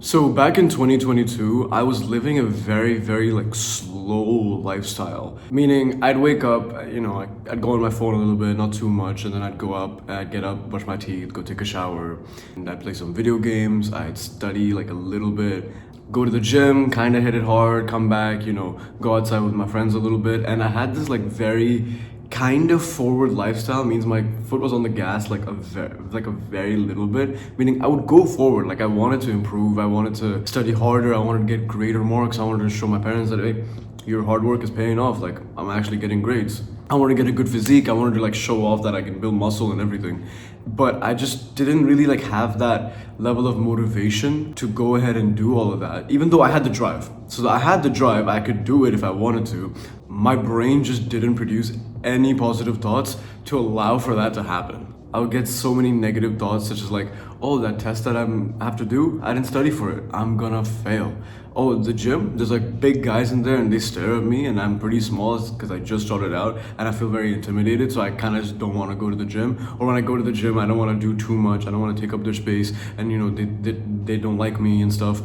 So back in 2022, I was living a very like slow lifestyle. Meaning I'd wake up, I'd go on my phone a little bit, not too much, and then I'd get up, brush my teeth, go take a shower, and I'd play some video games, I'd study like a little bit, go to the gym, kind of hit it hard, come back, go outside with my friends a little bit, and I had this like very kind of forward lifestyle. Means my foot was on the gas like a very little bit, meaning I would go forward. Like I wanted to improve, I wanted to study harder, I wanted to get greater marks, I wanted to show my parents that, hey, your hard work is paying off, like I'm actually getting grades. I wanted to get a good physique, I wanted to like show off that I can build muscle and everything. But I just didn't really like have that level of motivation to go ahead and do all of that, even though I had the drive. So I had the drive, I could do it if I wanted to. My brain just didn't produce any positive thoughts to allow for that to happen. I would get so many negative thoughts, such as like, oh, that test that I have to do, I didn't study for it, I'm gonna fail. Oh, the gym, there's like big guys in there and they stare at me and I'm pretty small because I just started out and I feel very intimidated, so I kind of just don't want to go to the gym. Or when I go to the gym, I don't want to do too much, I don't want to take up their space, and they don't like me and stuff.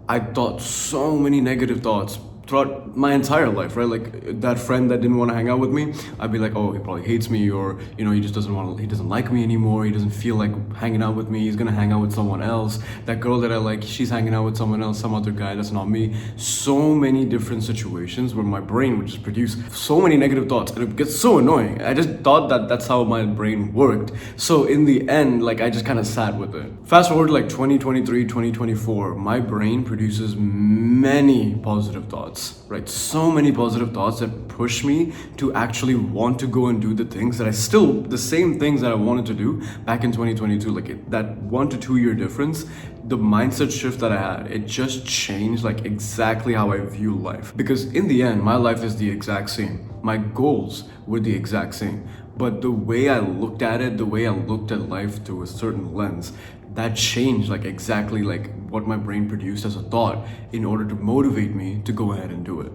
I thought so many negative thoughts throughout my entire life, right? Like that friend that didn't want to hang out with me, I'd be like, oh, he probably hates me, or he just he doesn't like me anymore, he doesn't feel like hanging out with me, he's gonna hang out with someone else. That girl that I like, she's hanging out with someone else, some other guy, that's not me. So many different situations where my brain would just produce so many negative thoughts, and it gets so annoying. I just thought that that's how my brain worked. So in the end, like I just kind of sat with it. Fast forward to like 2023, 2024, my brain produces many positive thoughts. Right, so many positive thoughts that push me to actually want to go and do the same things that I wanted to do back in 2022. Like that 1 to 2 year difference, the mindset shift that I had, it just changed like exactly how I view life. Because in the end, my life is the exact same. My goals were the exact same. But the way I looked at it, the way I looked at life through a certain lens, that changed like exactly like what my brain produced as a thought in order to motivate me to go ahead and do it.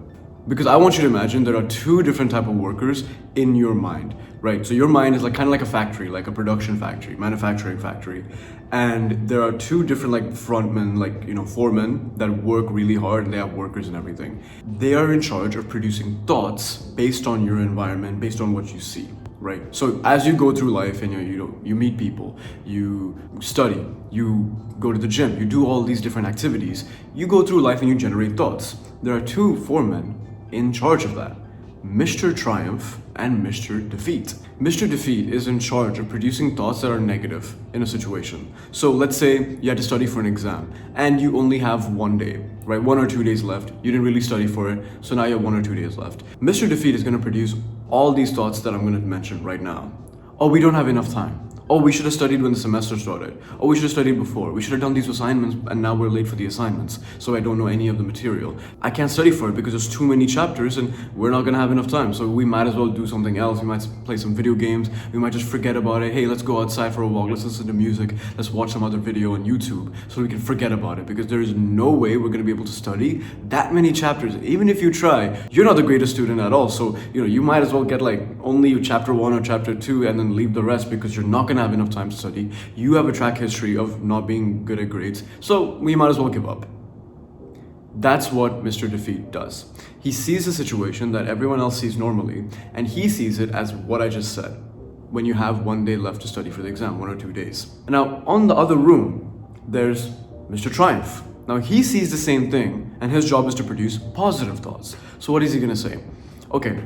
Because I want you to imagine there are two different type of workers in your mind, right? So your mind is like kind of like a factory, like a production factory, manufacturing factory. And there are two different like frontmen, like, foremen that work really hard, and they have workers and everything. They are in charge of producing thoughts based on your environment, based on what you see. Right. So as you go through life and you meet people, you study, you go to the gym, you do all these different activities, you go through life and you generate thoughts. There are two foremen in charge of that: Mr. Triumph and Mr. Defeat. Mr. Defeat is in charge of producing thoughts that are negative in a situation. So let's say you had to study for an exam and you only have 1 day, right? 1 or 2 days left. You didn't really study for it, so now you have 1 or 2 days left. Mr. Defeat is going to produce all these thoughts that I'm going to mention right now. Oh, we don't have enough time. Oh, we should have studied when the semester started. Oh, we should have studied before. We should have done these assignments and now we're late for the assignments, so I don't know any of the material. I can't study for it because there's too many chapters and we're not gonna have enough time, so we might as well do something else. We might play some video games. We might just forget about it. Hey, let's go outside for a walk. Let's listen to music. Let's watch some other video on YouTube so we can forget about it, because there is no way we're gonna be able to study that many chapters. Even if you try, you're not the greatest student at all, so you might as well get like only chapter 1 or chapter 2 and then leave the rest, because you're not gonna have enough time to study. You have a track history of not being good at grades, so we might as well give up. That's what Mr. Defeat does. He sees a situation that everyone else sees normally, and he sees it as what I just said. When you have 1 day left to study for the exam, 1 or 2 days. Now, on the other room, there's Mr. Triumph. Now, he sees the same thing, and his job is to produce positive thoughts. So what is he gonna say? Okay,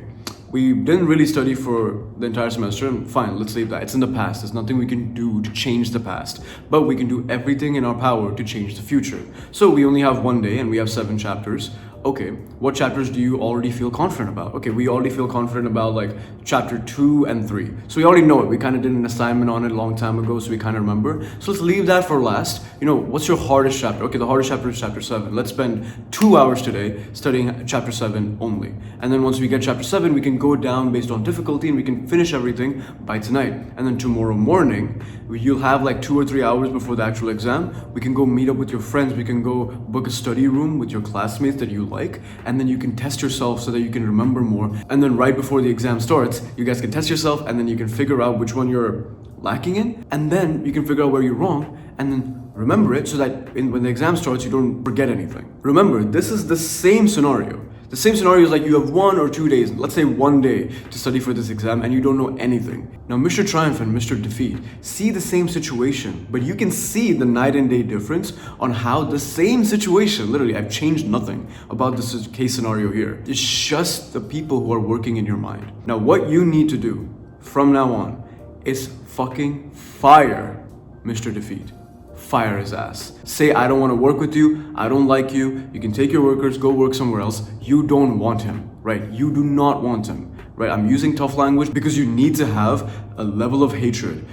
we didn't really study for the entire semester, fine, let's leave that. It's in the past. There's nothing we can do to change the past, but we can do everything in our power to change the future. So we only have 1 day and we have 7 chapters. Okay, what chapters do you already feel confident about? Okay, we already feel confident about like chapter 2 and 3. So we already know it. We kind of did an assignment on it a long time ago, so we kind of remember. So let's leave that for last. What's your hardest chapter? Okay, the hardest chapter is chapter 7. Let's spend 2 hours today studying chapter 7 only. And then once we get chapter 7, we can go down based on difficulty and we can finish everything by tonight. And then tomorrow morning, you'll have like 2 or 3 hours before the actual exam. We can go meet up with your friends. We can go book a study room with your classmates that you like, and then you can test yourself so that you can remember more. And then right before the exam starts, you guys can test yourself, and then you can figure out which one you're lacking in, and then you can figure out where you're wrong, and then Remember it so that when the exam starts, you don't forget anything. Remember, this is the same scenario. The same scenario is like you have 1 or 2 days, let's say 1 day to study for this exam and you don't know anything. Now Mr. Triumph and Mr. Defeat see the same situation, but you can see the night and day difference on how the same situation, literally I've changed nothing about this case scenario here. It's just the people who are working in your mind. Now what you need to do from now on is fucking fire Mr. Defeat. Fire his ass. Say, I don't want to work with you, I don't like you, you can take your workers, go work somewhere else. You don't want him, right? You do not want him, right? I'm using tough language because you need to have a level of hatred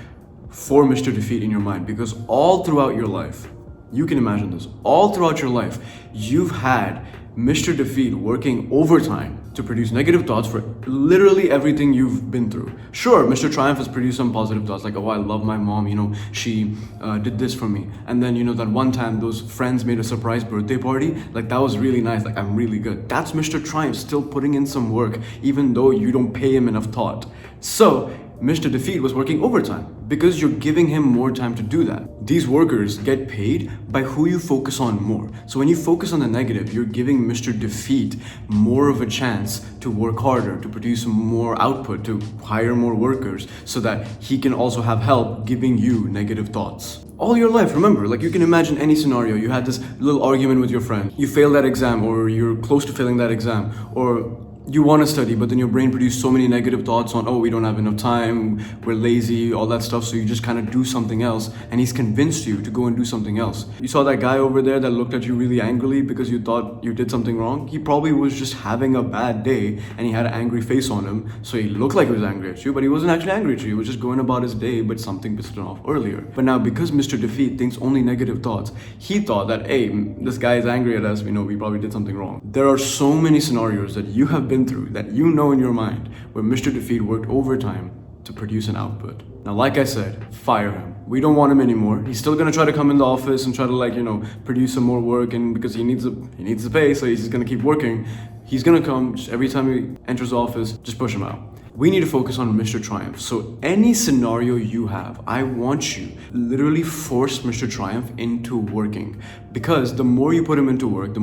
for Mr. Defeat in your mind, because all throughout your life, you can imagine this, all throughout your life, you've had Mr. Defeat working overtime to produce negative thoughts for literally everything you've been through. Sure, Mr. Triumph has produced some positive thoughts like, oh, I love my mom, you know, she did this for me. And then, you know, that one time those friends made a surprise birthday party, like that was really nice, like I'm really good. That's Mr. Triumph still putting in some work, even though you don't pay him enough thought. So, Mr. Defeat was working overtime because you're giving him more time to do that. These workers get paid by who you focus on more. So when you focus on the negative, you're giving Mr. Defeat more of a chance to work harder, to produce more output, to hire more workers so that he can also have help giving you negative thoughts. All your life, remember, like you can imagine any scenario. You had this little argument with your friend, you failed that exam, or you're close to failing that exam, or you want to study, but then your brain produced so many negative thoughts on, oh, we don't have enough time, we're lazy, all that stuff, so you just kind of do something else, and he's convinced you to go and do something else. You saw that guy over there that looked at you really angrily because you thought you did something wrong. He probably was just having a bad day, and he had an angry face on him, so he looked like he was angry at you, but he wasn't actually angry at you. He was just going about his day, but something pissed him off earlier. But now, because Mr. Defeat thinks only negative thoughts, he thought that, hey, this guy is angry at us, we know we probably did something wrong. There are so many scenarios that you have been through, that you know in your mind, where Mr. Defeat worked overtime to produce an output. Now, like I said, fire him. We don't want him anymore. He's still gonna try to come in the office and try to, like, you know, produce some more work, and because he needs the pay, so he's just gonna keep working. He's gonna come just every time he enters the office, just push him out. We need to focus on Mr. Triumph. So any scenario you have, I want you literally force Mr. Triumph into working, because the more you put him into work, the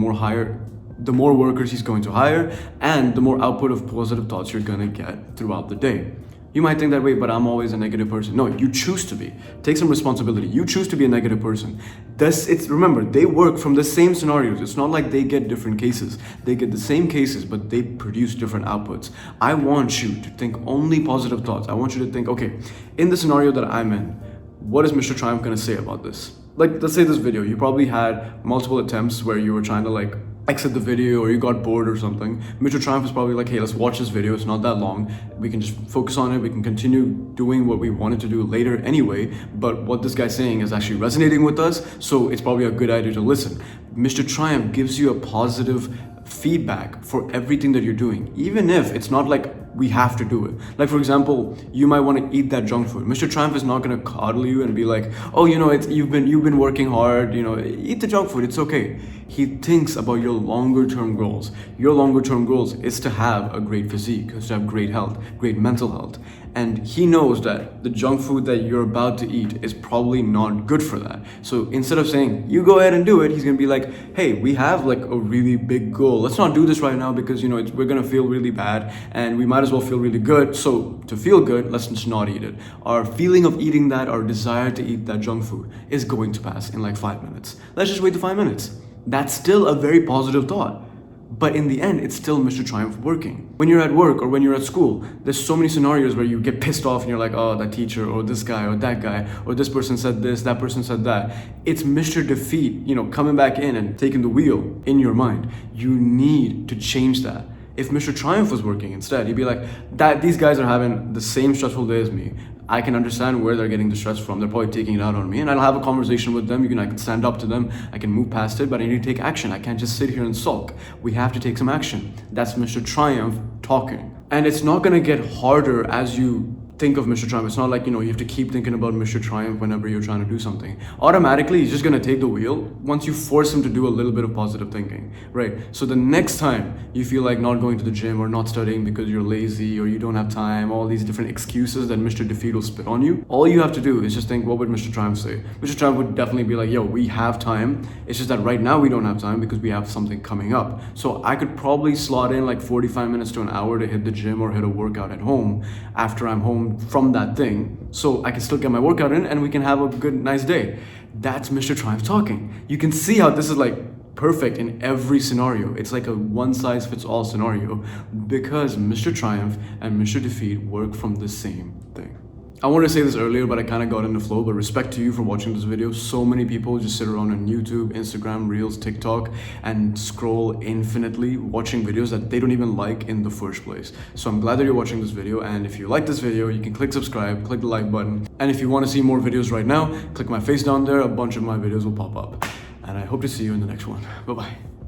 more workers he's going to hire, and the more output of positive thoughts you're gonna get throughout the day. You might think that, wait, but I'm always a negative person. No, you choose to be. Take some responsibility. You choose to be a negative person. Remember, they work from the same scenarios. It's not like they get different cases. They get the same cases, but they produce different outputs. I want you to think only positive thoughts. I want you to think, okay, in the scenario that I'm in, what is Mr. Triumph gonna say about this? Like, let's say this video, you probably had multiple attempts where you were trying to, like, exit the video, or you got bored or something. Mr. Triumph is probably like, hey, let's watch this video, it's not that long, we can just focus on it, we can continue doing what we wanted to do later anyway, but what this guy's saying is actually resonating with us, so it's probably a good idea to listen. Mr. Triumph gives you a positive feedback for everything that you're doing, even if it's not like we have to do it. Like, for example, you might want to eat that junk food. Mr. Triumph is not going to coddle you and be like, oh, you know, you've been working hard, you know, eat the junk food, it's okay. He thinks about your longer term goals. Your longer term goals is to have a great physique, is to have great health, great mental health. And he knows that the junk food that you're about to eat is probably not good for that. So instead of saying, you go ahead and do it, he's gonna be like, hey, we have like a really big goal. Let's not do this right now because, you know, we're gonna feel really bad and we might as well feel really good. So to feel good, let's just not eat it. Our feeling of eating that, our desire to eat that junk food is going to pass in like 5 minutes. Let's just wait the 5 minutes. That's still a very positive thought. But in the end, it's still Mr. Triumph working. When you're at work or when you're at school, there's so many scenarios where you get pissed off and you're like, oh, that teacher or this guy or that guy, or this person said this, that person said that. It's Mr. Defeat, you know, coming back in and taking the wheel in your mind. You need to change that. If Mr. Triumph was working instead, he'd be like, these guys are having the same stressful day as me. I can understand where they're getting the stress from. They're probably taking it out on me, and I'll have a conversation with them. I can stand up to them. I can move past it, but I need to take action. I can't just sit here and sulk. We have to take some action. That's Mr. Triumph talking. And it's not gonna get harder as you think of Mr. Triumph. It's not like, you have to keep thinking about Mr. Triumph whenever you're trying to do something. Automatically, he's just gonna take the wheel once you force him to do a little bit of positive thinking, right? So the next time you feel like not going to the gym or not studying because you're lazy or you don't have time, all these different excuses that Mr. Defeat will spit on you, all you have to do is just think, what would Mr. Triumph say? Mr. Triumph would definitely be like, yo, we have time. It's just that right now we don't have time because we have something coming up. So I could probably slot in like 45 minutes to an hour to hit the gym or hit a workout at home after I'm home from that thing, so I can still get my workout in and we can have a good, nice day. That's Mr. Triumph talking. You can see how this is like perfect in every scenario. It's like a one-size-fits-all scenario because Mr. Triumph and Mr. Defeat work from the same thing. I wanted to say this earlier, but I kind of got in the flow, but respect to you for watching this video. So many people just sit around on YouTube, Instagram, Reels, TikTok, and scroll infinitely watching videos that they don't even like in the first place. So I'm glad that you're watching this video, and if you like this video, you can click subscribe, click the like button, and if you want to see more videos right now, click my face down there, a bunch of my videos will pop up. And I hope to see you in the next one. Bye-bye.